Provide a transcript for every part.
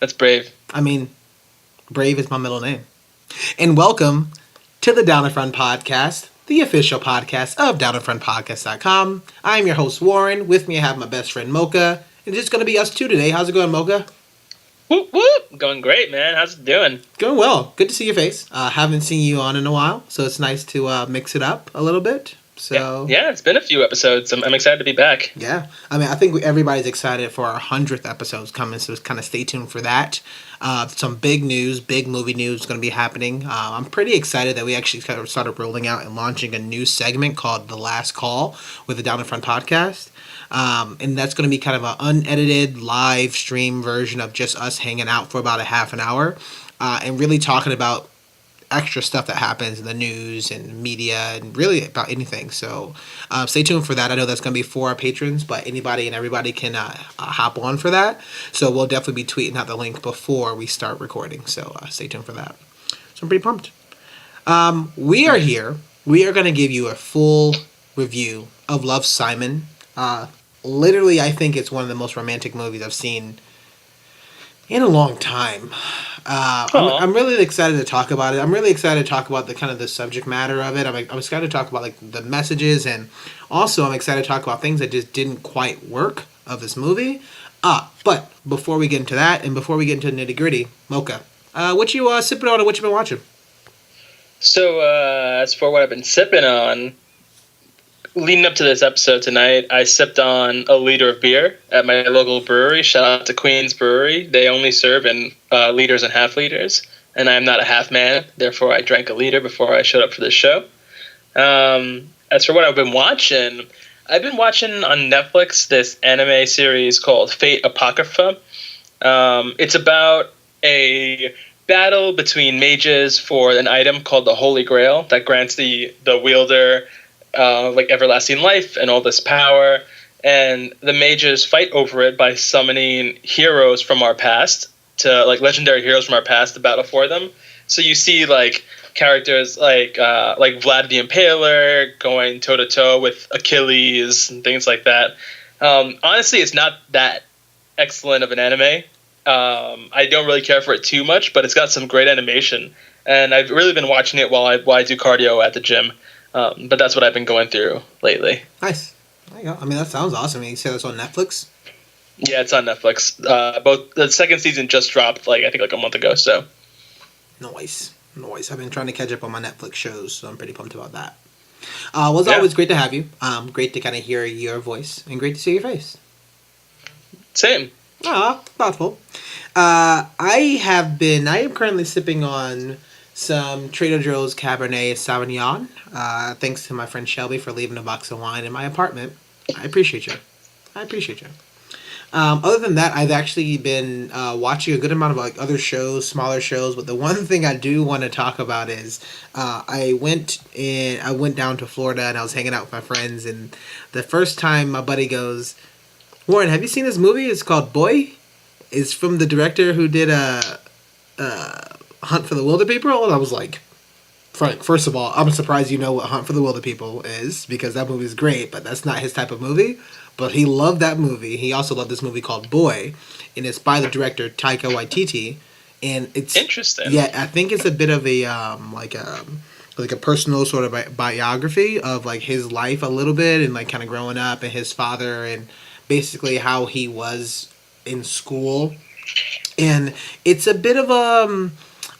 That's brave. I mean, brave is my middle name. And welcome to the Down in Front Podcast, the official podcast of downinfrontpodcast.com. I'm your host, Warren. With me, I have my best friend, Mocha. It's just going to be us two today. How's it going, Mocha? Whoop, whoop. Going great, man. How's it doing? Going well. Good to see your face. Haven't seen you on in a while, so it's nice to mix it up a little bit. So yeah, it's been a few episodes. I'm excited to be back. Yeah, I mean, I think everybody's excited for our 100th episodes coming, so kind of stay tuned for that. Some big news, big movie news is going to be happening. I'm pretty excited that we actually kind of started rolling out and launching a new segment called The Last Call with the Down in Front Podcast. And that's going to be kind of an unedited live stream version of just us hanging out for about a half an hour and really talking about extra stuff that happens in the news and media and really about anything. So stay tuned for that. I know that's going to be for our patrons, but anybody and everybody can hop on for that. So we'll definitely be tweeting out the link before we start recording. So stay tuned for that. So I'm pretty pumped. We are here. We are going to give you a full review of Love, Simon. Literally, I think it's one of the most romantic movies I've seen in a long time. I'm really excited to talk about it. I'm really excited to talk about the subject matter of it. I'm excited to talk about like the messages, and also I'm excited to talk about things that just didn't quite work of this movie. But before we get into that, and before we get into the nitty gritty, Mocha, what you sipping on and what you been watching? So as for what I've been sipping on, leading up to this episode tonight, I sipped on a liter of beer at my local brewery. Shout out to Queen's Brewery. They only serve in liters and half liters, and I'm not a half man. Therefore, I drank a liter before I showed up for this show. As for what I've been watching on Netflix this anime series called Fate Apocrypha. It's about a battle between mages for an item called the Holy Grail that grants the wielder like everlasting life and all this power, and the mages fight over it by summoning heroes from our past to like legendary heroes from our past to battle for them. So you see like characters like Vlad the Impaler going toe to toe with Achilles and things like that. Honestly, it's not that excellent of an anime. I don't really care for it too much, but it's got some great animation, and I've really been watching it while I do cardio at the gym. But that's what I've been going through lately. Nice. There you go. I mean, that sounds awesome. You say that's on Netflix? Yeah, it's on Netflix. Both the second season just dropped, I think a month ago. So. Nice. I've been trying to catch up on my Netflix shows, so I'm pretty pumped about that. Well, it's always great to have you. Great to kind of hear your voice, and great to see your face. Same. Thoughtful. I am currently sipping on some Trader Joe's Cabernet Sauvignon. Thanks to my friend Shelby for leaving a box of wine in my apartment. I appreciate you. Other than that, I've actually been watching a good amount of like other shows, smaller shows. But the one thing I do want to talk about is I went down to Florida and I was hanging out with my friends. And the first time my buddy goes, "Warren, have you seen this movie? It's called Boy. It's from the director who did Hunt for the Wilder People." And I was like, Frank, first of all, I'm surprised you know what Hunt for the Wilder People is, because that movie is great, but that's not his type of movie. But he loved that movie. He also loved this movie called Boy, and it's by the director Taika Waititi, and it's interesting. Yeah, I think it's a bit of a like a personal sort of biography of like his life a little bit, and like kind of growing up and his father, and basically how he was in school. And it's a bit of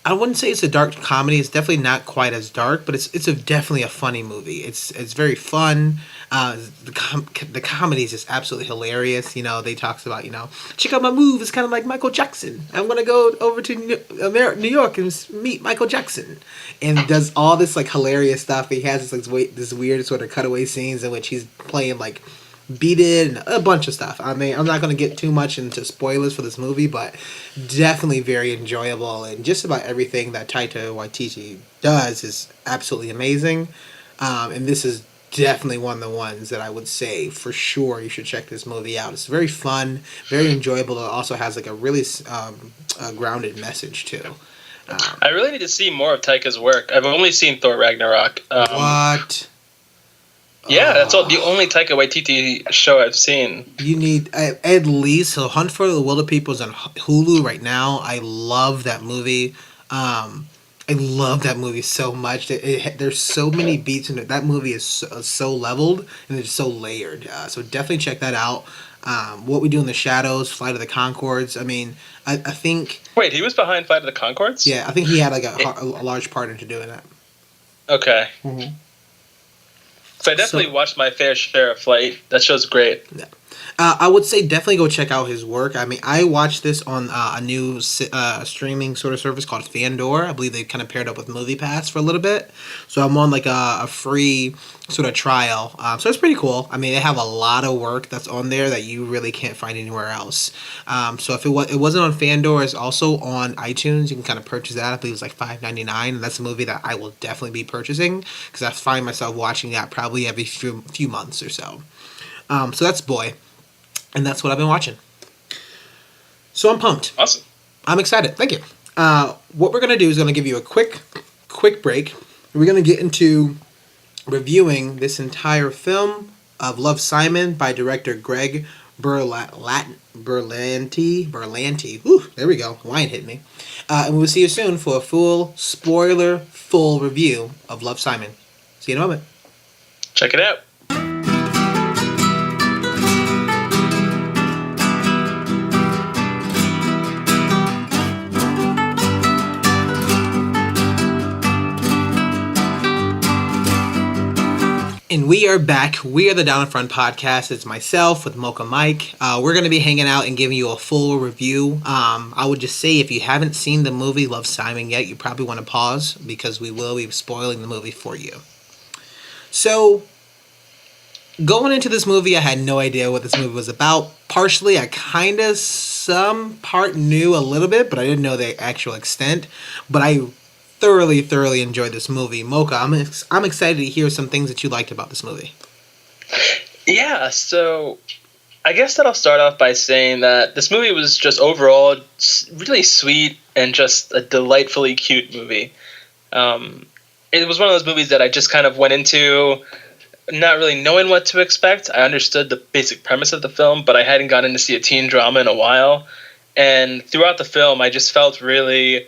I wouldn't say it's a dark comedy. It's definitely not quite as dark, but it's definitely a funny movie. It's very fun. The comedy is just absolutely hilarious. You know, they talks about, check out my move. It's kind of like Michael Jackson. I'm gonna go over to New York and meet Michael Jackson, and does all this like hilarious stuff. He has this weird sort of cutaway scenes in which he's playing like beat it, and a bunch of stuff. I mean, I'm not going to get too much into spoilers for this movie, but definitely very enjoyable, and just about everything that Taika Waititi does is absolutely amazing. And this is definitely one of the ones that I would say for sure you should check this movie out. It's very fun, very enjoyable. It also has like a really grounded message too. I really need to see more of Taika's work. I've only seen Thor Ragnarok. What? Yeah, that's all. The only Taika Waititi show I've seen. You need at least so Hunt for the Wilder People is on Hulu right now. I love that movie. I love that movie so much. There's so many beats in it. That movie is so leveled and it's so layered. So definitely check that out. What We Do in the Shadows, Flight of the Conchords. I mean, I think. Wait, he was behind Flight of the Conchords? Yeah, I think he had like a large part into doing that. Okay. Mm-hmm. So I definitely watched my fair share of Flight. That show's great. Yeah. I would say definitely go check out his work. I mean, I watched this on a new streaming sort of service called Fandor. I believe they kind of paired up with MoviePass for a little bit. So I'm on like a free sort of trial. So it's pretty cool. I mean, they have a lot of work that's on there that you really can't find anywhere else. So if it wasn't on Fandor, it's also on iTunes. You can kind of purchase that. I believe it's like $5.99. And that's a movie that I will definitely be purchasing because I find myself watching that probably every few months or so. So that's Boy. And that's what I've been watching. So I'm pumped. Awesome. I'm excited. Thank you. What we're going to do is going to give you a quick break. We're going to get into reviewing this entire film of Love, Simon by director Greg Berlanti. Whew, there we go. Wine hit me. And we'll see you soon for a full review of Love, Simon. See you in a moment. Check it out. And we are back. We are the Down in Front podcast. It's myself with Mocha Mike. We're going to be hanging out and giving you a full review. I would just say if you haven't seen the movie Love, Simon yet, you probably want to pause because we will be spoiling the movie for you. So, going into this movie, I had no idea what this movie was about. Partially, I kind of some part knew a little bit, but I didn't know the actual extent. But I thoroughly enjoyed this movie. Mocha, I'm excited to hear some things that you liked about this movie. Yeah, so I guess that I'll start off by saying that this movie was just overall really sweet and just a delightfully cute movie. It was one of those movies that I just kind of went into not really knowing what to expect. I understood the basic premise of the film, but I hadn't gotten to see a teen drama in a while. And throughout the film, I just felt really...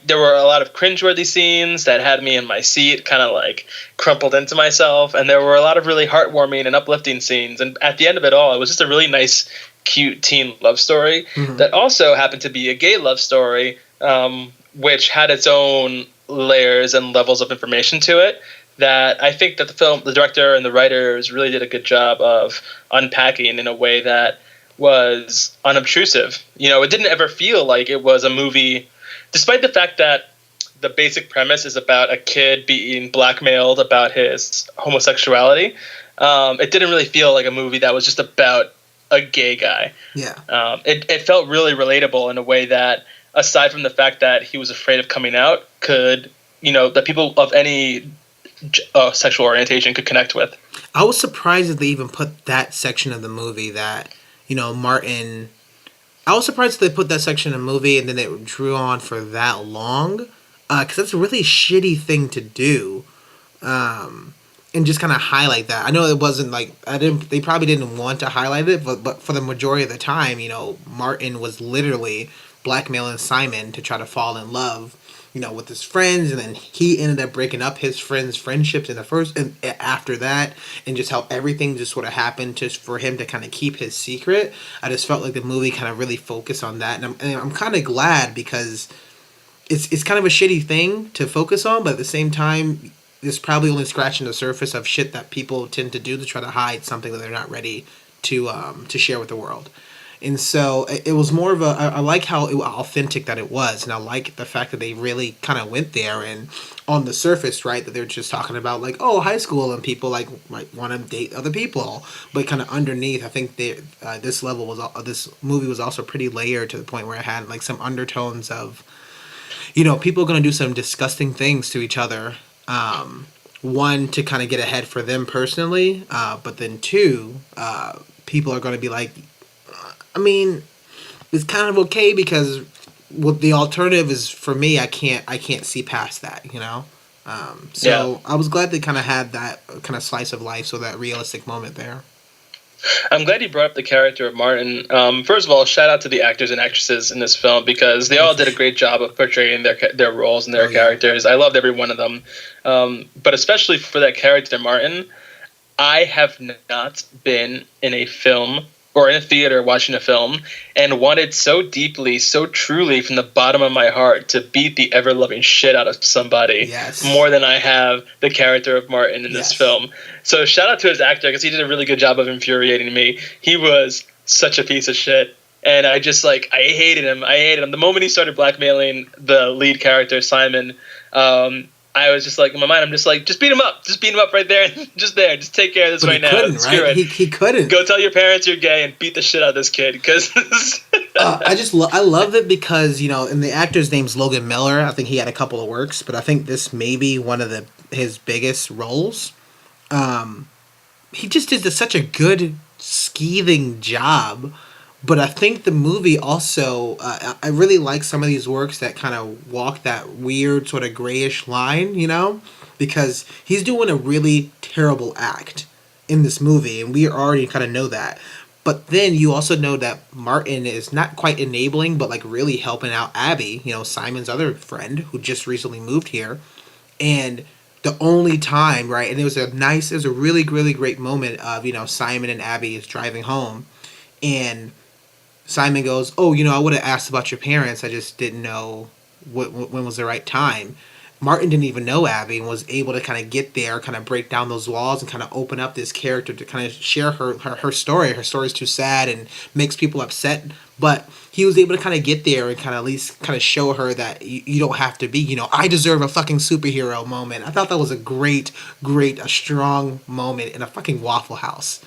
there were a lot of cringeworthy scenes that had me in my seat, kind of like crumpled into myself. And there were a lot of really heartwarming and uplifting scenes. And at the end of it all, it was just a really nice, cute teen love story that also happened to be a gay love story, which had its own layers and levels of information to it that I think that the director and the writers really did a good job of unpacking in a way that was unobtrusive. You know, it didn't ever feel like it was a movie, despite the fact that the basic premise is about a kid being blackmailed about his homosexuality. It didn't really feel like a movie that was just about a gay guy. Yeah. It felt really relatable in a way that, aside from the fact that he was afraid of coming out, that people of any sexual orientation could connect with. I was surprised that they even put that section of the movie that, Martin... I was surprised they put that section in the movie and then it drew on for that long. Because that's a really shitty thing to do. And just kind of highlight that. I know it wasn't like... They probably didn't want to highlight it, but for the majority of the time, Martin was literally blackmailing Simon to try to fall in love, with his friends, and then he ended up breaking up his friends' friendships and after that, and just how everything just sort of happened just for him to kind of keep his secret. I just felt like the movie kind of really focused on that, and I'm kind of glad because it's kind of a shitty thing to focus on, but at the same time, it's probably only scratching the surface of shit that people tend to do to try to hide something that they're not ready to share with the world. And so it was more of a. I like how authentic that it was, and I like the fact that they really kind of went there. And on the surface, right, that they're just talking about like, oh, high school, and people like might want to date other people, but kind of underneath, I think this level was this movie was also pretty layered to the point where it had like some undertones of, people are gonna do some disgusting things to each other. One, to kind of get ahead for them personally, but then two, people are going to be like, I mean, it's kind of okay because what the alternative is for me, I can't see past that. Yeah. So I was glad they kind of had that kind of slice of life, so that realistic moment there. I'm glad you brought up the character of Martin. First of all, shout out to the actors and actresses in this film because they all did a great job of portraying their roles and their characters. I loved every one of them. But especially for that character, Martin, I have not been in a film or in a theater watching a film and wanted so deeply, so truly from the bottom of my heart to beat the ever-loving shit out of somebody more than I have the character of Martin in this film. So shout out to his actor because he did a really good job of infuriating me. He was such a piece of shit. And I just, I hated him. The moment he started blackmailing the lead character, Simon, I was just like, in my mind, I'm just like, just beat him up. Just beat him up right there. Just take care of this right now. He couldn't. Go tell your parents you're gay and beat the shit out of this kid. Because I love it because, and the actor's name's Logan Miller. I think he had a couple of works, but I think this may be one of his biggest roles. He just did such a good skeeving job. But I think the movie also, I really like some of these works that kind of walk that weird sort of grayish line, because he's doing a really terrible act in this movie, and we already kind of know that. But then you also know that Martin is not quite enabling, but really helping out Abby, Simon's other friend who just recently moved here. And the only time, right, and it was a really, really great moment of, Simon and Abby is driving home, and Simon goes, oh, I would have asked about your parents. I just didn't know when was the right time. Martin didn't even know Abby and was able to kind of get there, kind of break down those walls and kind of open up this character to kind of share her story. Her story's too sad and makes people upset. But he was able to kind of get there and kind of at least kind of show her that you don't have to be, I deserve a fucking superhero moment. I thought that was a great, a strong moment in a fucking Waffle House.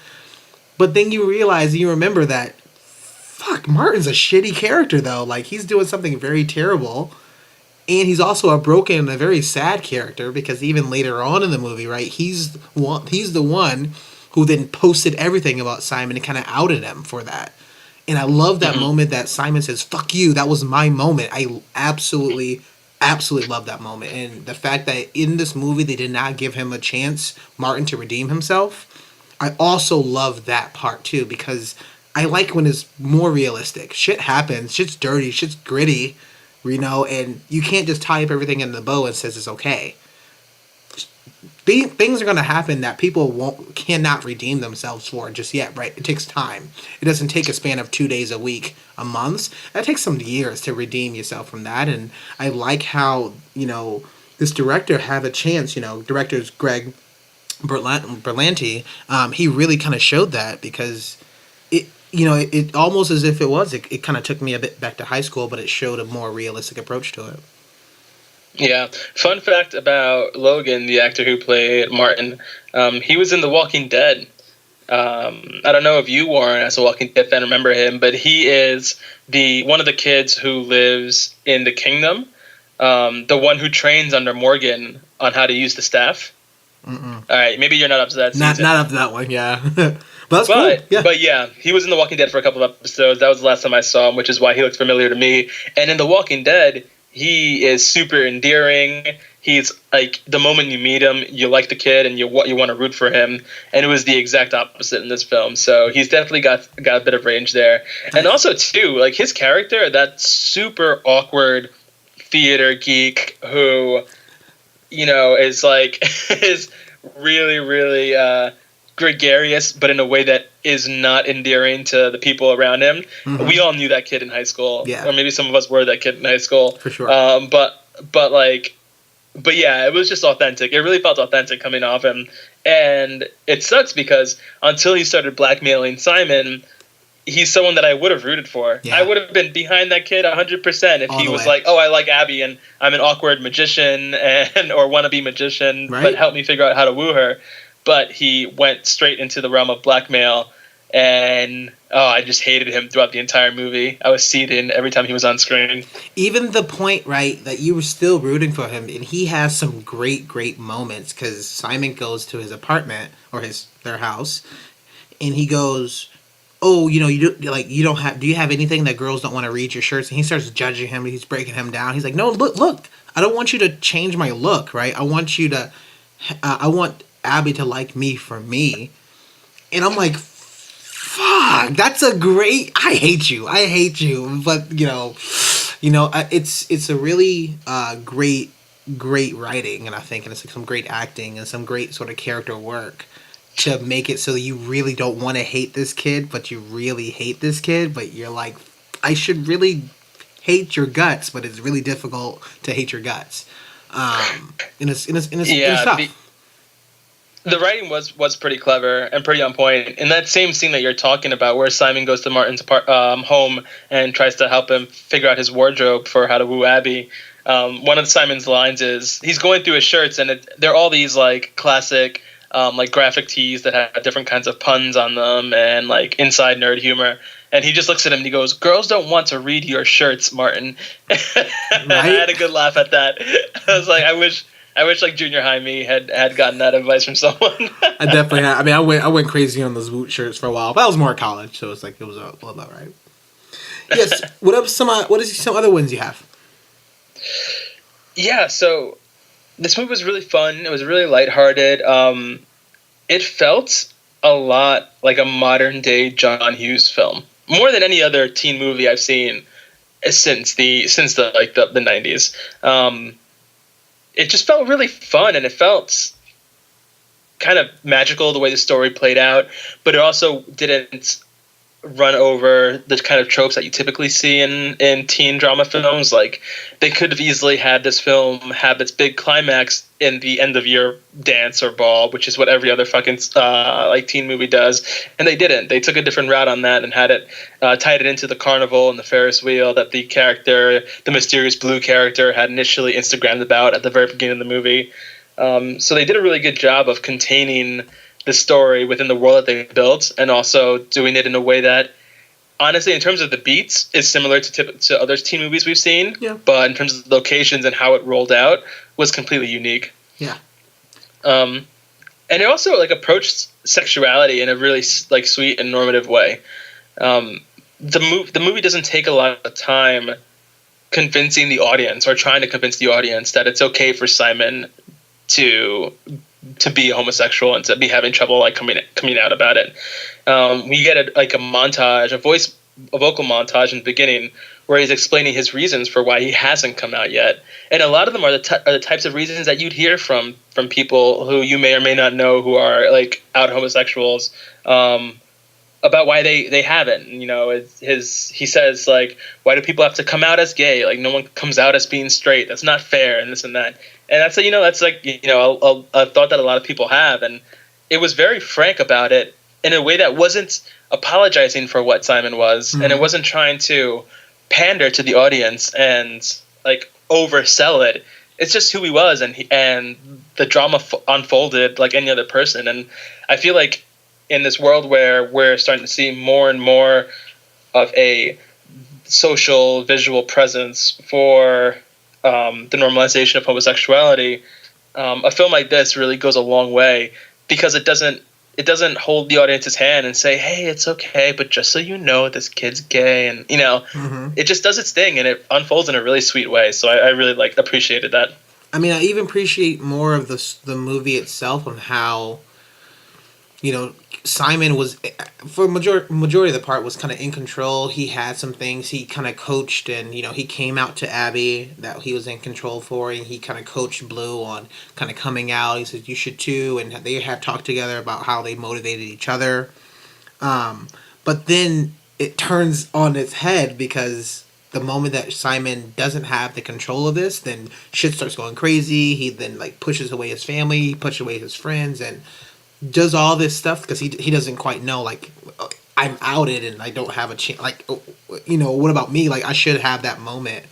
But then you realize, you remember that, fuck, Martin's a shitty character, though. He's doing something very terrible. And he's also a broken and a very sad character because even later on in the movie, right, he's the one who then posted everything about Simon and kind of outed him for that. And I love that moment that Simon says, fuck you, that was my moment. I absolutely love that moment. And the fact that in this movie they did not give him a chance, Martin, to redeem himself, I also love that part, too, because I like when it's more realistic. Shit happens. Shit's dirty. Shit's gritty. And you can't just tie up everything in the bow and says it's okay. Things are going to happen that people cannot redeem themselves for just yet, right? It takes time. It doesn't take a span of 2 days a week, a month. That takes some years to redeem yourself from that. And I like how, this director had a chance. Director's Greg Berlanti. He really kind of showed that because it almost as if it kind of took me a bit back to high school, but it showed a more realistic approach to it. Yeah. Fun fact about Logan, the actor who played Martin, he was in The Walking Dead. I don't know if you, Warren, as a Walking Dead fan, remember him, but he is one of the kids who lives in the kingdom, the one who trains under Morgan on how to use the staff. Mm-mm. All right, maybe you're not up to that season. Not up to that one, yeah. But cool. Yeah. But yeah, he was in The Walking Dead for a couple of episodes. That was the last time I saw him, which is why he looked familiar to me. And in The Walking Dead, he is super endearing. He's the moment you meet him, you like the kid and you want to root for him. And it was the exact opposite in this film. So he's definitely got a bit of range there. And also too, his character, that super awkward theater geek who, is is really, really gregarious, but in a way that is not endearing to the people around him. Mm-hmm. We all knew that kid in high school, or maybe some of us were that kid in high school for sure. But yeah, it was just authentic. It really felt authentic coming off him, and it sucks because until he started blackmailing Simon, he's someone that I would have rooted for. Yeah. I would have been behind that kid 100% if All he the was way. like, "Oh, I like Abby and I'm an awkward magician and or wannabe magician, Right. but help me figure out how to woo her." But he went straight into the realm of blackmail, and I just hated him throughout the entire movie. I was seething every time he was on screen. Even the point, right, that you were still rooting for him, and he has some great moments because Simon goes to his apartment or their house, and he goes, "Oh, you don't have. Do you have anything that girls don't want to read your shirts?" And he starts judging him. He's breaking him down. He's like, "No, look. I don't want you to change my look, right? I want you to. I want Abby to like me for me." And I'm like, "Fuck, that's a great. I hate you. But it's a really great writing, and I think, and it's like some great acting and some great sort of character work to make it so you really don't want to hate this kid, but you really hate this kid, but you're like, I should really hate your guts, but it's really difficult to hate your guts. And it's tough. The writing was pretty clever and pretty on point. In that same scene that you're talking about, where Simon goes to Martin's home and tries to help him figure out his wardrobe for how to woo Abby, one of Simon's lines is he's going through his shirts, and they're all these like classic like graphic tees that have different kinds of puns on them and like inside nerd humor. And he just looks at him and he goes, "Girls don't want to read your shirts, Martin." Right? I had a good laugh at that. I was like, I wish like junior high me had gotten that advice from someone. I definitely had. I mean, I went crazy on those boot shirts for a while, but that was more college, so it's like it was a little about right. Yes. What is some other ones you have? Yeah. So this movie was really fun. It was really lighthearted. It felt a lot like a modern day John Hughes film, more than any other teen movie I've seen since the 90s. It just felt really fun, and it felt kind of magical the way the story played out, but it also didn't run over the kind of tropes that you typically see in teen drama films. Like, they could have easily had this film have its big climax in the end of year dance or ball, which is what every other fucking like teen movie does, and they didn't. They took a different route on that and had it tied it into the carnival and the Ferris wheel that the mysterious blue character, had initially Instagrammed about at the very beginning of the movie. So they did a really good job of containing the story within the world that they built, and also doing it in a way that, honestly, in terms of the beats, is similar to other teen movies we've seen. Yeah. But in terms of the locations and how it rolled out, was completely unique. Yeah. And it also like approached sexuality in a really like sweet and normative way. The movie doesn't take a lot of time convincing the audience or trying to convince the audience that it's okay for Simon to be homosexual and to be having trouble like coming out about it. We get a montage, a vocal montage in the beginning where he's explaining his reasons for why he hasn't come out yet, and a lot of them are the types of reasons that you'd hear from people who you may or may not know who are like out homosexuals, about why they haven't. He says like, why do people have to come out as gay? Like, no one comes out as being straight. That's not fair, and this and that. And that's a thought that a lot of people have, and it was very frank about it in a way that wasn't apologizing for what Simon was, and it wasn't trying to pander to the audience and like oversell it. It's just who he was, and the drama unfolded like any other person. And I feel like in this world where we're starting to see more and more of a social visual presence for the normalization of homosexuality, a film like this really goes a long way, because it doesn't hold the audience's hand and say, hey, it's okay, but just so you know, this kid's gay, and it just does its thing, and it unfolds in a really sweet way. So I really appreciated that. I mean, I even appreciate more of the movie itself, on how Simon was, for majority of the part, was kind of in control. He had some things he kind of coached, and he came out to Abby that he was in control for, and he kind of coached Blue on kind of coming out. He said, you should too, and they had talked together about how they motivated each other. But then it turns on its head, because the moment that Simon doesn't have the control of this, then shit starts going crazy. He then like pushes away his family, he pushes away his friends, and does all this stuff because he doesn't quite know, like, I'm outed and I don't have a chance. Like, what about me? Like, I should have that moment.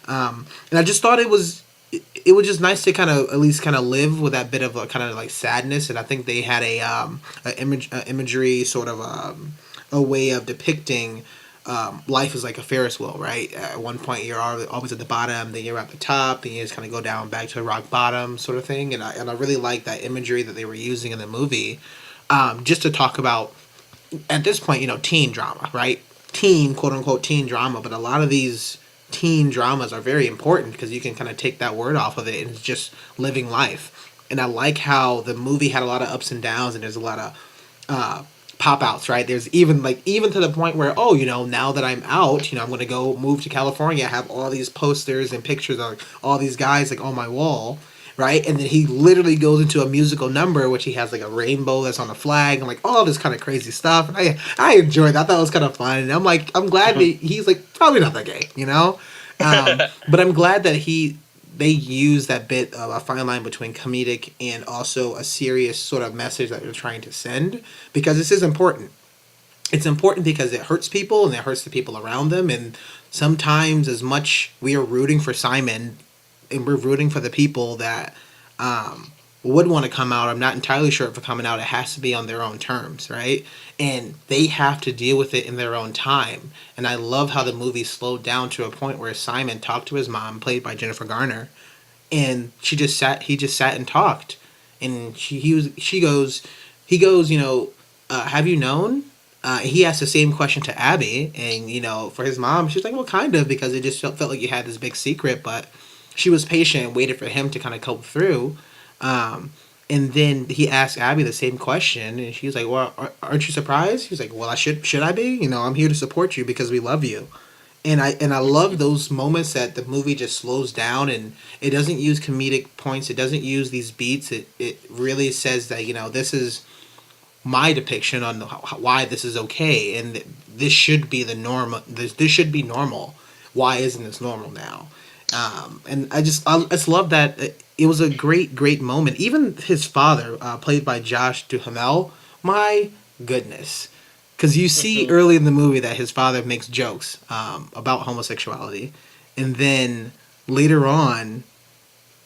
And I just thought it was just nice to kind of at least kind of live with that bit of a kind of like sadness. And I think they had a imagery sort of a way of depicting life is like a Ferris wheel, right? At one point you're always at the bottom, then you're at the top, then you just kind of go down back to rock bottom sort of thing. And I really like that imagery that they were using in the movie, just to talk about at this point, teen drama, right? Teen, quote unquote, teen drama. But a lot of these teen dramas are very important because you can kind of take that word off of it and it's just living life. And I like how the movie had a lot of ups and downs, and there's a lot of pop outs, right? There's even to the point where, now that I'm out, I'm going to go move to California, I have all these posters and pictures of all these guys like on my wall, right? And then he literally goes into a musical number, which he has like a rainbow that's on a flag and like all this kind of crazy stuff. And I enjoyed that. I thought it was kind of fun. And I'm glad that he's like probably not that gay. But I'm glad that they use that bit of a fine line between comedic and also a serious sort of message that they're trying to send, because this is important. It's important because it hurts people and it hurts the people around them. And sometimes, as much we are rooting for Simon and we're rooting for the people that would want to come out, I'm not entirely sure if they're coming out. It has to be on their own terms, right? And they have to deal with it in their own time. And I love how the movie slowed down to a point where Simon talked to his mom, played by Jennifer Garner, and he just sat and talked. And he goes, have you known? He asked the same question to Abby, and for his mom, she's like, well, kind of, because it just felt like you had this big secret, but she was patient and waited for him to kind of cope through. And then he asked Abby the same question, and she was like, well, aren't you surprised? He's like, well, should I be? I'm here to support you because we love you. And I love those moments that the movie just slows down and it doesn't use comedic points. It doesn't use these beats. It really says that, this is my depiction on why this is okay, and this should be the norm. This should be normal. Why isn't this normal now? And I just love that. It was a great moment. Even his father, played by Josh Duhamel, my goodness. Because you see early in the movie that his father makes jokes about homosexuality. And then later on,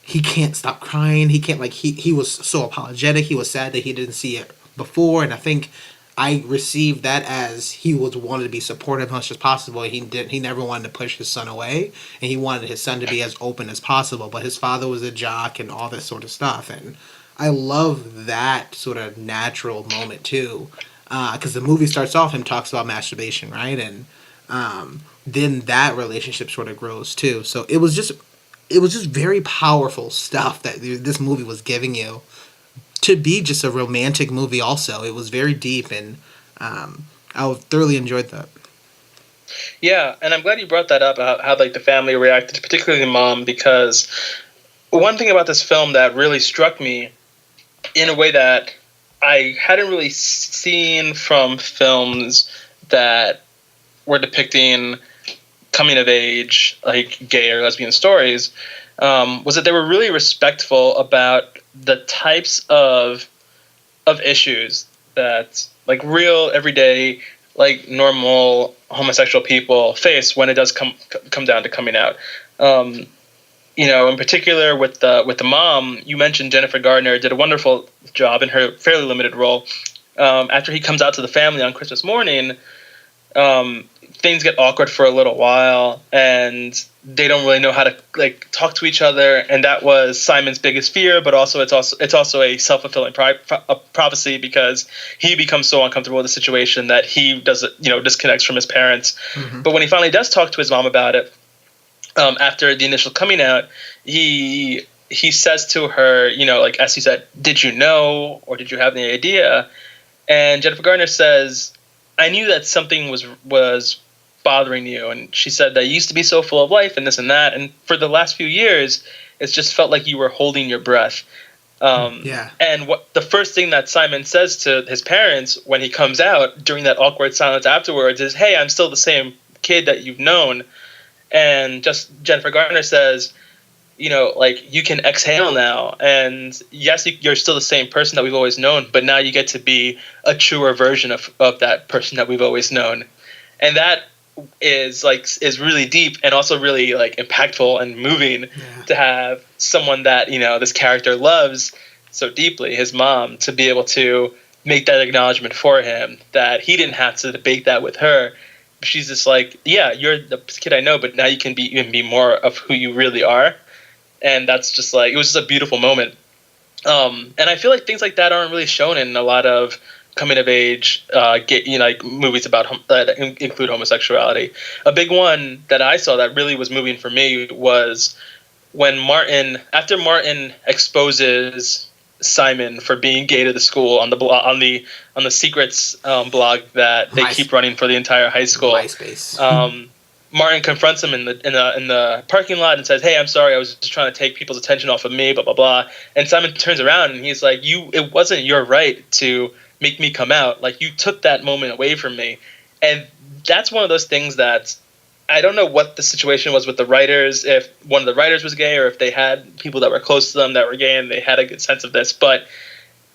he can't stop crying. He can't, he was so apologetic. He was sad that he didn't see it before. And I think I received that as he wanted to be supportive as much as possible. He never wanted to push his son away. And he wanted his son to be as open as possible. But his father was a jock and all this sort of stuff. And I love that sort of natural moment too. Because the movie starts off, him talks about masturbation, right? And then that relationship sort of grows too. So it was just very powerful stuff that this movie was giving you to be just a romantic movie. Also, it was very deep, and I thoroughly enjoyed that. Yeah, and I'm glad you brought that up, how like the family reacted, particularly the mom, because one thing about this film that really struck me in a way that I hadn't really seen from films that were depicting coming of age, like gay or lesbian stories, was that they were really respectful about the types of issues that like real everyday, like normal homosexual people face when it does come down to coming out. In particular with the mom, you mentioned Jennifer Gardner did a wonderful job in her fairly limited role. After he comes out to the family on Christmas morning, things get awkward for a little while, and they don't really know how to like talk to each other. And that was Simon's biggest fear, but also it's also a self-fulfilling prophecy, because he becomes so uncomfortable with the situation that he disconnects from his parents. Mm-hmm. But when he finally does talk to his mom about it, after the initial coming out, he says to her, like, as he said, did you know, or did you have any idea? And Jennifer Garner says, I knew that something was bothering you. And she said that you used to be so full of life and this and that. And for the last few years, it's just felt like you were holding your breath. Yeah. And the first thing that Simon says to his parents when he comes out during that awkward silence afterwards is, hey, I'm still the same kid that you've known. And just Jennifer Garner says, like, you can exhale now, and yes, you're still the same person that we've always known, but now you get to be a truer version of that person that we've always known. And that is really deep and also really like impactful and moving, to have someone that this character loves so deeply, his mom, to be able to make that acknowledgement for him, that he didn't have to debate that with her. She's just like, yeah, you're the kid I know, but now you can be more of who you really are. And that's just like, it was just a beautiful moment. And I feel like things like that aren't really shown in a lot of coming of age, like movies that include homosexuality. A big one that I saw that really was moving for me was when after Martin exposes Simon for being gay to the school on the secrets blog that they keep running for the entire high school. MySpace. Martin confronts him in the parking lot and says, "Hey, I'm sorry, I was just trying to take people's attention off of me, blah blah blah." And Simon turns around and he's like, "It wasn't your right to make me come out. Like, you took that moment away from me." And that's one of those things that I don't know what the situation was with the writers, if one of the writers was gay or if they had people that were close to them that were gay and they had a good sense of this. But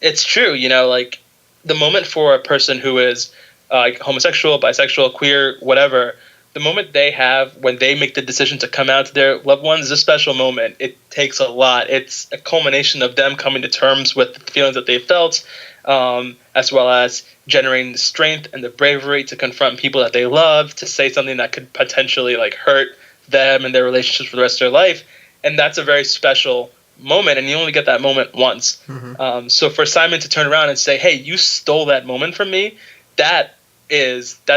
it's true, like the moment for a person who is homosexual, bisexual, queer, whatever, the moment they have when they make the decision to come out to their loved ones is a special moment. It takes a lot. It's a culmination of them coming to terms with the feelings that they felt, as well as generating the strength and the bravery to confront people that they love, to say something that could potentially like hurt them and their relationships for the rest of their life. And that's a very special moment, and you only get that moment once. Mm-hmm. So for Simon to turn around and say, "Hey, you stole that moment from me," that's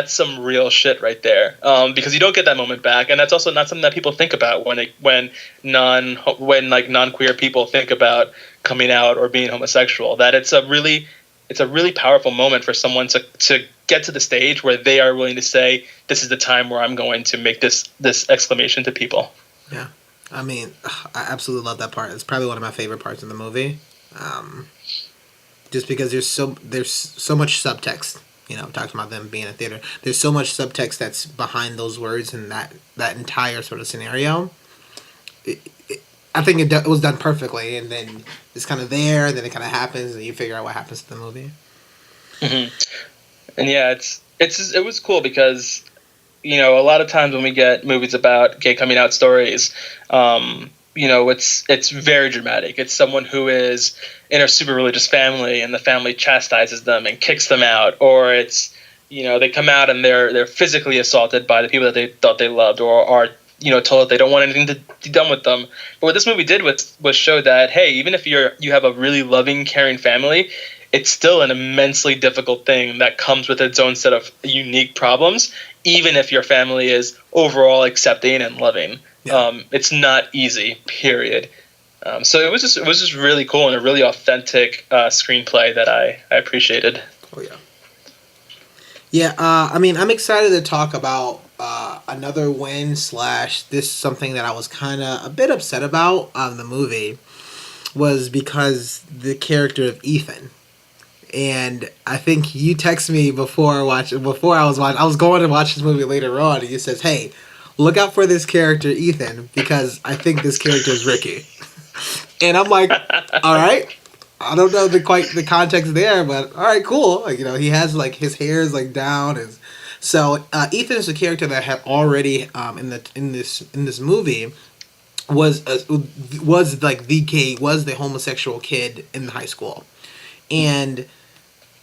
some real shit right there, because you don't get that moment back, and that's also not something that people think about when non-queer people think about coming out or being homosexual. That it's a really powerful moment for someone to get to the stage where they are willing to say, "This is the time where I'm going to make this exclamation to people." Yeah, I mean, I absolutely love that part. It's probably one of my favorite parts of the movie, just because there's so much subtext. Talking about them being in a theater, there's so much subtext that's behind those words and that entire sort of scenario. I think it was done perfectly, and then it's kind of there, and then it kind of happens, and you figure out what happens to the movie. Mm-hmm. And yeah, it was cool because a lot of times when we get movies about gay coming out stories, it's very dramatic. It's someone who is in a super religious family and the family chastises them and kicks them out, or it's they come out and they're physically assaulted by the people that they thought they loved, or are told that they don't want anything to be done with them. But what this movie did was show that, hey, even if you have a really loving, caring family, it's still an immensely difficult thing that comes with its own set of unique problems, even if your family is overall accepting and loving. Yeah. It's not easy, period. So it was just really cool and a really authentic screenplay that I appreciated. Oh yeah. Yeah, I mean, I'm excited to talk about another win / this something that I was kind of a bit upset about on the movie was because the character of Ethan. And I think you texted me before I was going to watch this movie later on, and you says, "Hey, look out for this character, Ethan, because I think this character is Ricky." And I'm like, all right. I don't know the context there, but all right, cool. Like, he has like his hair is like down, and so Ethan is a character that had already in this movie was the homosexual kid in high school, and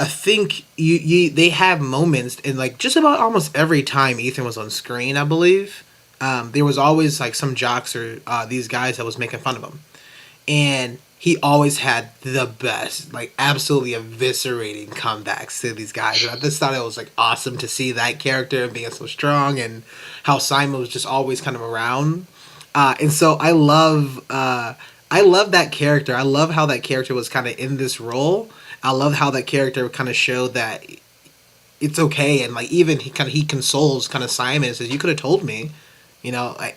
I think they have moments in like just about almost every time Ethan was on screen, I believe. There was always like some jocks or these guys that was making fun of him, and he always had the best, like absolutely eviscerating comebacks to these guys. And I just thought it was like awesome to see that character being so strong, and how Simon was just always kind of around. And so I love that character. I love how that character was kind of in this role. I love how that character kind of showed that it's okay, and like even he consoles kind of Simon and says, "You could have told me."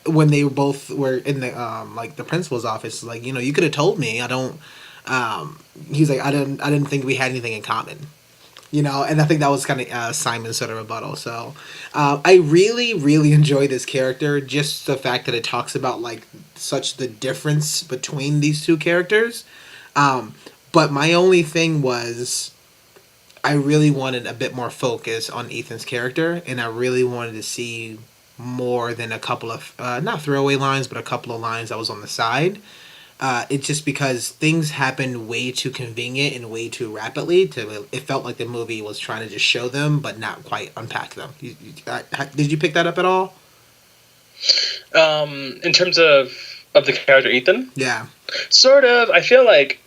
When they both were in the like the principal's office, like, you could have told me. I don't. He's like, I didn't think we had anything in common. And I think that was kind of Simon's sort of rebuttal. So I really, really enjoy this character. Just the fact that it talks about like such the difference between these two characters. But my only thing was I really wanted a bit more focus on Ethan's character, and I really wanted to see more than a couple of not throwaway lines, but a couple of lines that was on the side. It's just because things happened way too convenient and way too rapidly. It felt like the movie was trying to just show them, but not quite unpack them. Did you pick that up at all? In terms of the character Ethan, Yeah. sort of. I feel like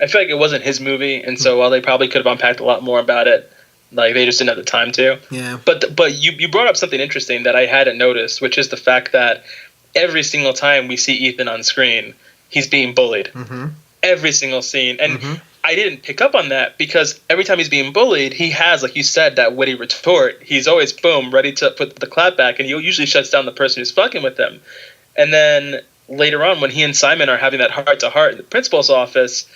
it wasn't his movie, and so while they probably could have unpacked a lot more about it, like they just didn't have the time to. Yeah. But you brought up something interesting that I hadn't noticed, which is the fact that every single time we see Ethan on screen, he's being bullied. Mm-hmm. Every single scene. And Mm-hmm. I didn't pick up on that because every time he's being bullied, he has, like you said, that witty retort. He's always, boom, ready to put the clap back, and he usually shuts down the person who's fucking with him. And then later on, when he and Simon are having that heart-to-heart in the principal's office,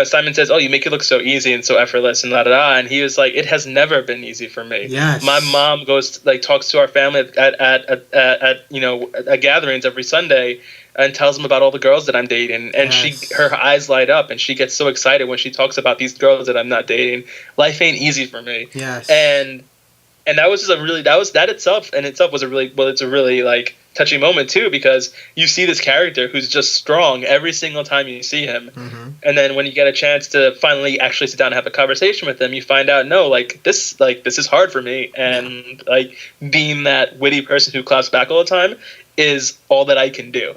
Simon says, "Oh, you make it look so easy and so effortless and da-da-da." And he was like, "It has never been easy for me. Yes. My mom talks to our family at gatherings every Sunday and tells them about all the girls that I'm dating. And Yes. her eyes light up and she gets so excited when she talks about these girls that I'm not dating. Life ain't easy for me." Yes. And that was just that itself was it's a really like touching moment too, because you see this character who's just strong every single time you see him. Mm-hmm. And then when you get a chance to finally actually sit down and have a conversation with him, you find out, no, this is hard for me. And like being that witty person who claps back all the time is all that I can do.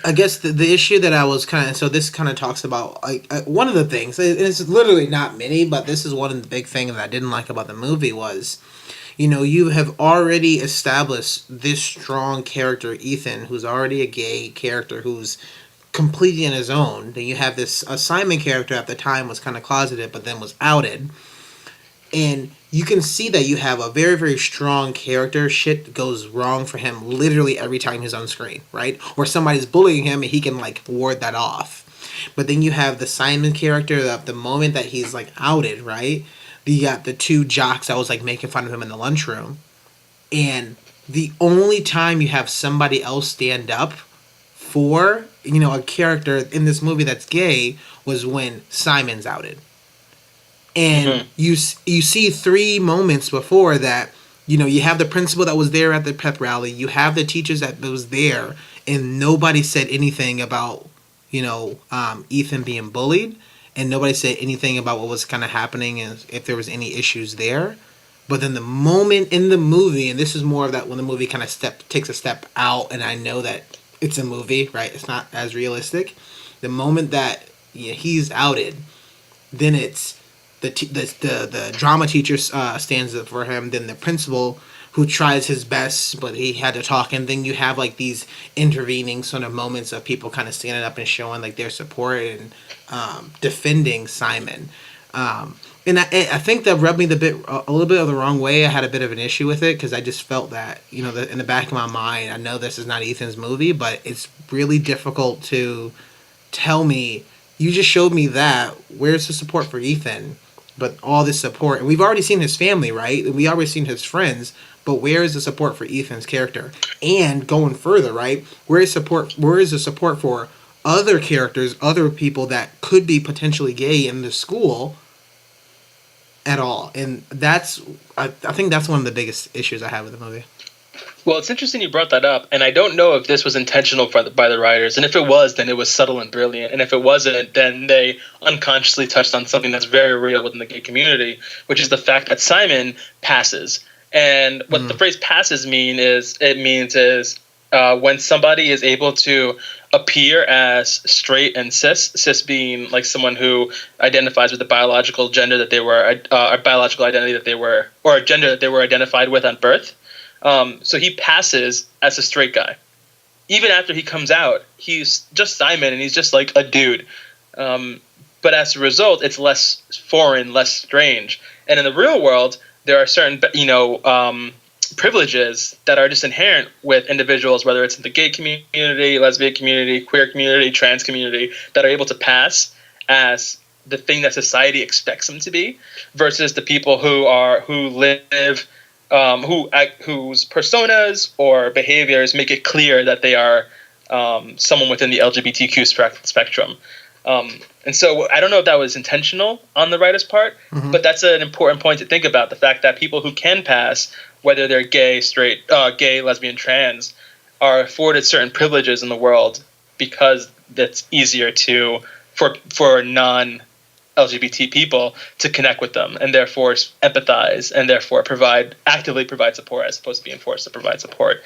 I guess the issue that I was so this kind of talks about like one of the things, and it's literally not many, but this is one of the big things that I didn't like about the movie was, you have already established this strong character, Ethan, who's already a gay character who's completely in his own. Then you have this Simon character at the time was kind of closeted, but then was outed. And you can see that you have a very, very strong character. Shit goes wrong for him literally every time he's on screen, right? Or somebody's bullying him and he can like ward that off. But then you have the Simon character that the moment that he's like outed, right? You got the two jocks that was like making fun of him in the lunchroom. And the only time you have somebody else stand up for, a character in this movie that's gay was when Simon's outed. And you see 3 moments before that, you have the principal that was there at the pep rally, you have the teachers that was there, and nobody said anything about, Ethan being bullied, and nobody said anything about what was kind of happening and if there was any issues there. But then the moment in the movie, and this is more of that when the movie kind of takes a step out, and I know that it's a movie, right? It's not as realistic. The moment that he's outed, then it's the drama teacher stands up for him. Then the principal who tries his best, but he had to talk. And then you have like these intervening sort of moments of people kind of standing up and showing like their support and defending Simon. And I think that rubbed me a little bit of the wrong way. I had a bit of an issue with it because I just felt that, in the back of my mind, I know this is not Ethan's movie, but it's really difficult to tell me, you just showed me that, where's the support for Ethan? But all this support, and we've already seen his family, right? And we already seen his friends, but where is the support for Ethan's character? And going further, right? Where is the support for other characters, other people that could be potentially gay in the school at all? And I think that's one of the biggest issues I have with the movie. Well, it's interesting you brought that up, and I don't know if this was intentional by the writers, and if it was, then it was subtle and brilliant, and if it wasn't, then they unconsciously touched on something that's very real within the gay community, which is the fact that Simon passes. And what the phrase passes means is when somebody is able to appear as straight and cis being like someone who identifies with the biological gender that they were, or biological identity that they were, or a gender that they were identified with on birth. So he passes as a straight guy. Even after he comes out, he's just Simon, and he's just like a dude. But as a result, it's less foreign, less strange. And in the real world, there are certain, privileges that are just inherent with individuals, whether it's in the gay community, lesbian community, queer community, trans community, that are able to pass as the thing that society expects them to be, versus the people who live, whose personas or behaviors make it clear that they are someone within the LGBTQ spectrum. And so I don't know if that was intentional on the writer's part, but that's an important point to think about. The fact that people who can pass, whether they're gay, straight, gay, lesbian, trans, are afforded certain privileges in the world because it's easier for non-LGBT people to connect with them and therefore empathize and therefore actively provide support as opposed to being forced to provide support.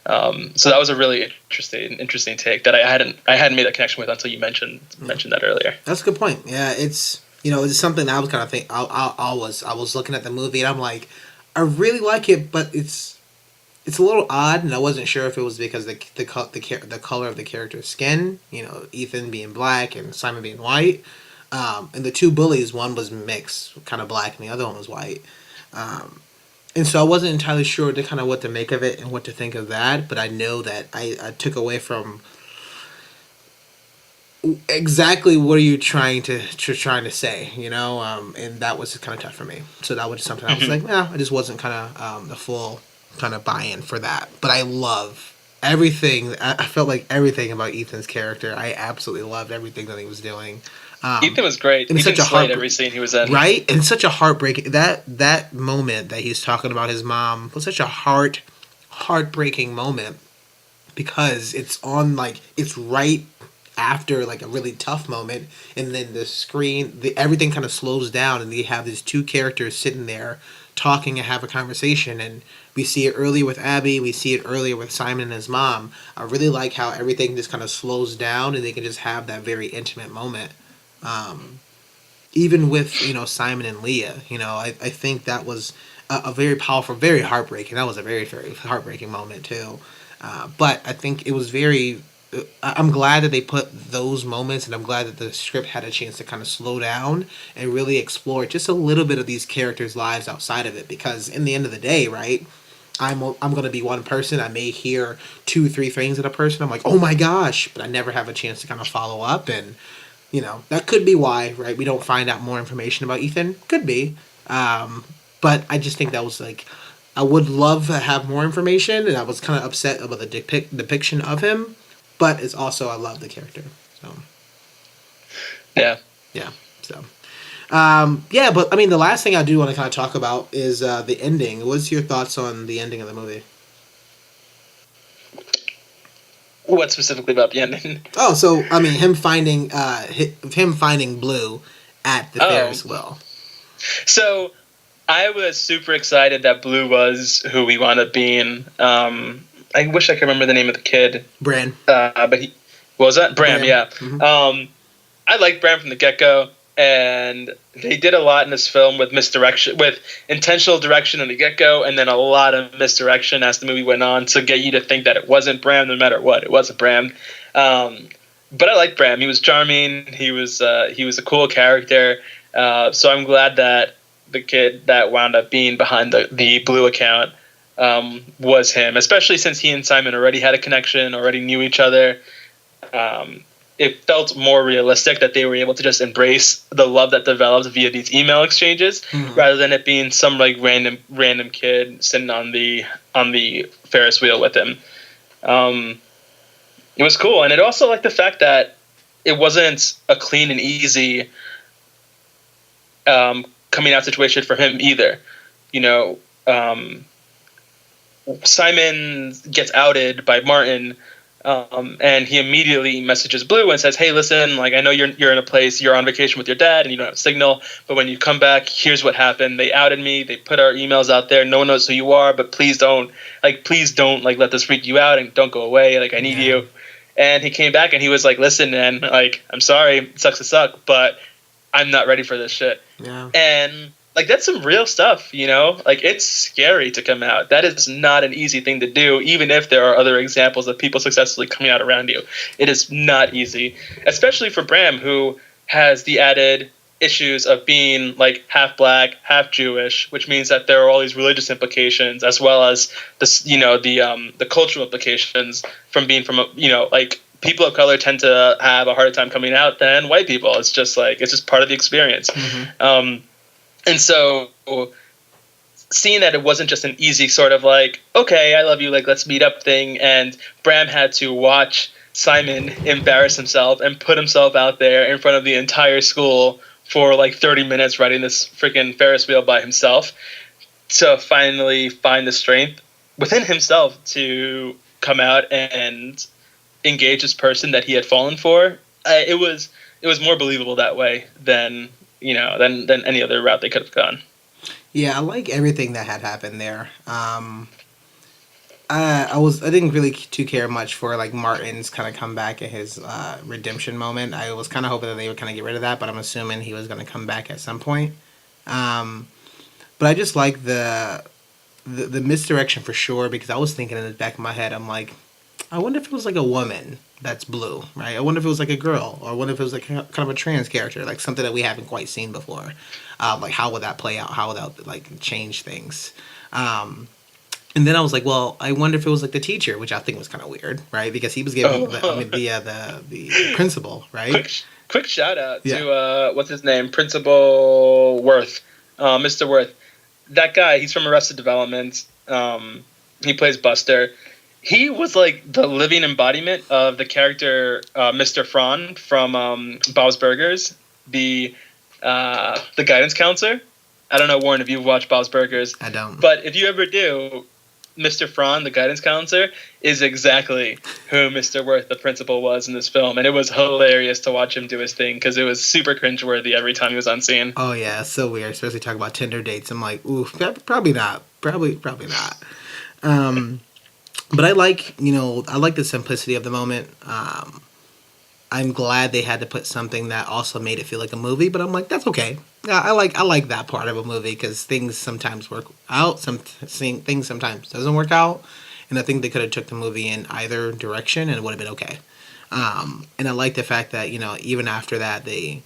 So that was a really interesting take that I hadn't made that connection with until you mentioned that earlier. That's a good point. Yeah, it's it's something that I was kind of think. I was looking at the movie and I'm like, I really like it, but it's a little odd, and I wasn't sure if it was because the color of the character's skin. Ethan being black and Simon being white, and the two bullies, one was mixed, kind of black, and the other one was white. And so I wasn't entirely sure to kind of what to make of it and what to think of that, but I know that I took away from exactly what are you trying to say, and that was kind of tough for me. So that was something I was like, I just wasn't kind of the full kind of buy-in for that. But I love everything. I felt like everything about Ethan's character. I absolutely loved everything that he was doing. Ethan was great. Ethan slayed every scene he was in. Right? And such a heartbreaking... That moment that he's talking about his mom was such a heartbreaking moment because it's right after, like, a really tough moment, and then the screen... everything kind of slows down, and you have these two characters sitting there talking and have a conversation, and we see it earlier with Abby, we see it earlier with Simon and his mom. I really like how everything just kind of slows down, and they can just have that very intimate moment. Even with Simon and Leah, I think that was a very powerful, very heartbreaking. That was a very, very heartbreaking moment too. But I think it was very. I'm glad that they put those moments, and I'm glad that the script had a chance to kind of slow down and really explore just a little bit of these characters' lives outside of it. Because in the end of the day, right, I'm going to be one person. I may hear 2-3 things at a person. I'm like, oh my gosh, but I never have a chance to kind of follow up. And that could be why, right, we don't find out more information about Ethan. Could be. But I just think that was like, I would love to have more information, and I was kind of upset about the depiction of him. But it's also, I love the character. So. Yeah. Yeah. So. But I mean, the last thing I do want to kind of talk about is the ending. What's your thoughts on the ending of the movie? What specifically about the ending? Oh, so I mean, him finding Blue at the Ferris wheel. So I was super excited that Blue was who we wound up being. I wish I could remember the name of the kid. Bran. But what was that? Bram, yeah. Mm-hmm. I liked Bram from the get-go, and they did a lot in this film with misdirection, with intentional direction in the get-go, and then a lot of misdirection as the movie went on to get you to think that it wasn't Bram no matter what. It wasn't Bram. But I liked Bram. He was charming. He was a cool character. So I'm glad that the kid that wound up being behind the Blue account was him, especially since he and Simon already had a connection, already knew each other. It felt more realistic that they were able to just embrace the love that developed via these email exchanges, rather than it being some like random kid sitting on the Ferris wheel with him. It was cool, and it also liked the fact that it wasn't a clean and easy coming out situation for him either. Simon gets outed by Martin, and he immediately messages Blue and says, "Hey, listen, like I know you're in a place, you're on vacation with your dad, and you don't have signal. But when you come back, here's what happened. They outed me. They put our emails out there. No one knows who you are. But please don't let this freak you out, and don't go away. Like I need you." And he came back and he was like, "Listen, man, like I'm sorry, it sucks to suck, but I'm not ready for this shit." Yeah. And like that's some real stuff, like it's scary to come out. That is not an easy thing to do, even if there are other examples of people successfully coming out around you. It is not easy, especially for Bram, who has the added issues of being like half black, half Jewish, which means that there are all these religious implications as well as this, the cultural implications from being from like people of color tend to have a harder time coming out than white people. It's just part of the experience. And so seeing that it wasn't just an easy sort of like, okay, I love you, like, let's meet up thing, and Bram had to watch Simon embarrass himself and put himself out there in front of the entire school for like 30 minutes riding this freaking Ferris wheel by himself to finally find the strength within himself to come out and engage this person that he had fallen for. It was more believable that way than than any other route they could have gone. Yeah, I like everything that had happened there. I didn't really too care much for like Martin's kind of comeback and his redemption moment. I was kind of hoping that they would kind of get rid of that, but I'm assuming he was going to come back at some point. But I just like the misdirection for sure, because I was thinking in the back of my head, I'm like, I wonder if it was like a woman that's blue, right? I wonder if it was like a girl, or I wonder if it was like kind of a trans character, like something that we haven't quite seen before. Like how would that play out? How would that like change things? And then I was like, well, I wonder if it was like the teacher, which I think was kind of weird, right? Because he was giving the principal, right? Quick shout out to what's his name, Principal Worth, Mr. Worth. That guy, he's from Arrested Development. He plays Buster. He was like the living embodiment of the character Mr. Fran from Bob's Burgers, the guidance counselor. I don't know, Warren, if you've watched Bob's Burgers. I don't. But if you ever do, Mr. Fran, the guidance counselor, is exactly who Mr. Worth, the principal, was in this film. And it was hilarious to watch him do his thing because it was super cringeworthy every time he was on scene. Oh, yeah, it's so weird, especially talking about Tinder dates. I'm like, ooh, probably not. Probably not. But I like the simplicity of the moment. I'm glad they had to put something that also made it feel like a movie, but I'm like, that's okay. Yeah, I like that part of a movie because things sometimes work out, things sometimes doesn't work out, and I think they could have took the movie in either direction and it would have been okay. And I like the fact that even after that the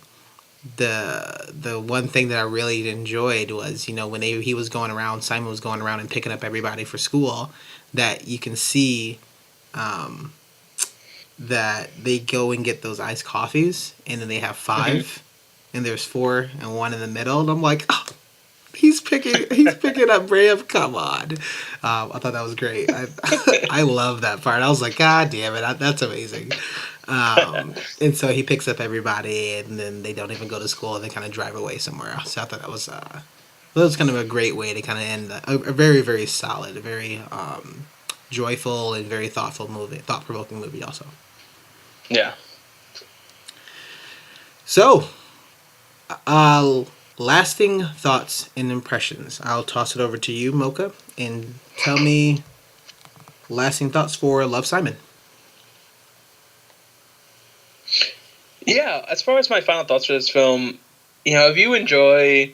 one thing that I really enjoyed was when he was going around, Simon was going around and picking up everybody for school, that you can see. That they go and get those iced coffees, and then they have 5, and there's 4 and 1 in the middle, and I'm like, oh, he's picking up Bram. Come on, I thought that was great. I love that part. I was like, God damn it, that's amazing. And so he picks up everybody, and then they don't even go to school, and they kind of drive away somewhere else. So I thought that was kind of a great way to kind of end a very, very solid, a very joyful and very thought-provoking movie also. Yeah. So, lasting thoughts and impressions. I'll toss it over to you, Mocha, and tell me lasting thoughts for Love, Simon. Yeah, as far as my final thoughts for this film, if you enjoy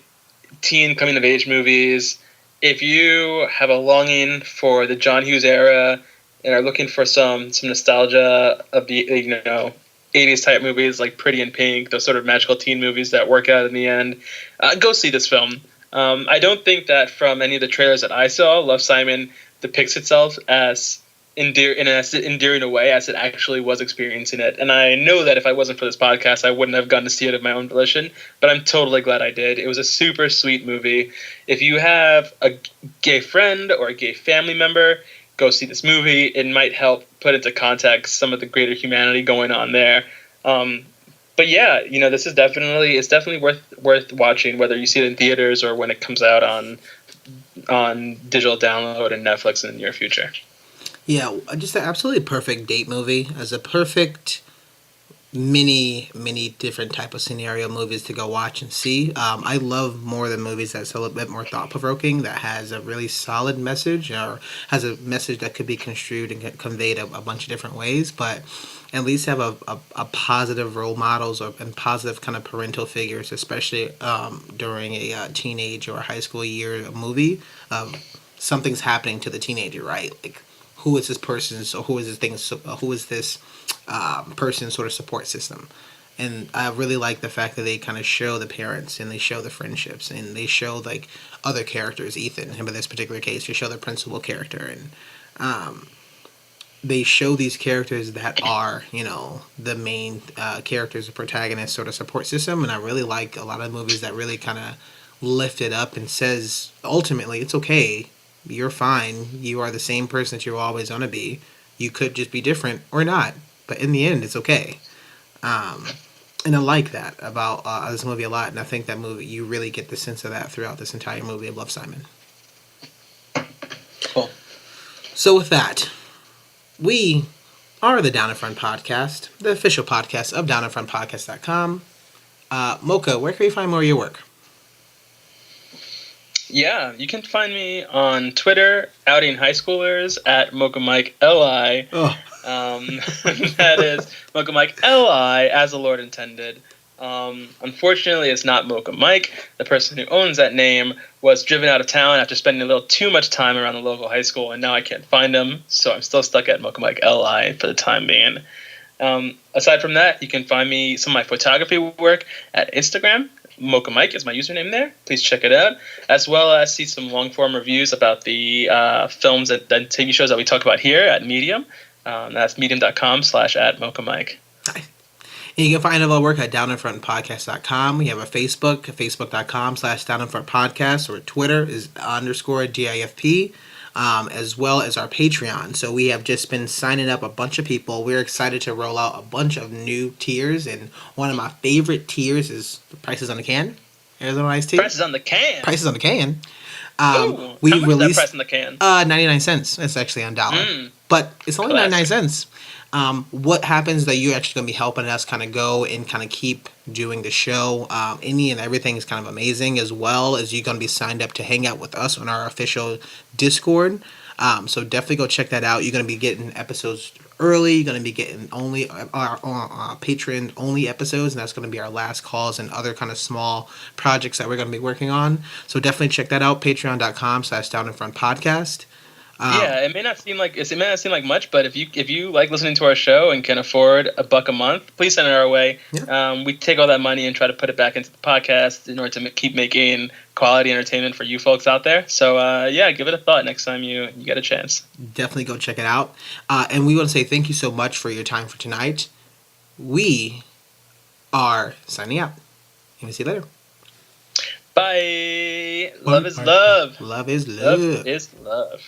teen coming-of-age movies, if you have a longing for the John Hughes era and are looking for some nostalgia of the 80s type movies like Pretty in Pink, those sort of magical teen movies that work out in the end, go see this film. I don't think that from any of the trailers that I saw, Love, Simon depicts itself as endearing a way as it actually was experiencing it. And I know that if I wasn't for this podcast, I wouldn't have gone to see it of my own volition, but I'm totally glad I did. It was a super sweet movie. If you have a gay friend or a gay family member, go see this movie. It might help put into context some of the greater humanity going on there. But yeah, this is definitely worth watching, whether you see it in theaters or when it comes out on digital download and Netflix in the near future. Yeah, just an absolutely perfect date movie, as a perfect many different type of scenario movies to go watch and see. I love more the movies that's a little bit more thought-provoking, that has a really solid message, or has a message that could be construed and conveyed a bunch of different ways, but at least have a positive role models and positive kind of parental figures, especially during a teenage or high school year movie. Something's happening to the teenager, right? Like, who is this person? So who is this thing? So who is this person's sort of support system? And I really like the fact that they kind of show the parents, and they show the friendships, and they show like other characters. Ethan, in this particular case, they show the principal character, and they show these characters that are, the main characters, the protagonists, sort of support system. And I really like a lot of movies that really kind of lift it up and says, ultimately, it's okay. You're fine. You are the same person that you're always going to be. You could just be different or not. But in the end, it's okay. And I like that about this movie a lot. And I think that movie, you really get the sense of that throughout this entire movie of Love, Simon. Cool. So with that, we are the Down in Front Podcast, the official podcast of downinfrontpodcast.com. Mocha, where can we find more of your work? Yeah, you can find me on Twitter, outing high schoolers at Mocha Mike Li. Oh. That is Mocha Mike Li, as the Lord intended. Unfortunately, it's not Mocha Mike. The person who owns that name was driven out of town after spending a little too much time around the local high school, and now I can't find him, so I'm still stuck at Mocha Mike Li for the time being. Aside from that, you can find me some of my photography work at Instagram. Mocha Mike is my username there. Please check it out, as well as see some long-form reviews about the films and TV shows that we talk about here at Medium. That's medium.com/@MochaMike. And you can find all our work at downinfrontpodcast.com. We have a Facebook, facebook.com/downinfrontpodcast, or Twitter is _GIFP, as well as our Patreon. So we have just been signing up a bunch of people. We're excited to roll out a bunch of new tiers, and one of my favorite tiers is the Prices on the Can. Arizona Iced Tea. Prices on the Can. Prices on the Can. Ooh, we how much released is that price on the can? 99 cents. It's actually on dollar, but it's only 99 cents. What happens that you're actually going to be helping us kind of go and kind of keep doing the show. Any and everything is kind of amazing, as well as you're going to be signed up to hang out with us on our official Discord. So definitely go check that out. You're going to be getting episodes early. You're going to be getting only our patron only episodes, and that's going to be our last calls and other kind of small projects that we're going to be working on. So definitely check that out. Patreon.com/downinfrontpodcast. Yeah, it may not seem like much, but if you like listening to our show and can afford $1 a month, please send it our way. Yeah. We take all that money and try to put it back into the podcast in order to keep making quality entertainment for you folks out there. So give it a thought next time you get a chance. Definitely go check it out. And we want to say thank you so much for your time for tonight. We are signing out. And we'll see you later. Bye. Love is love. Love is love. Love is love.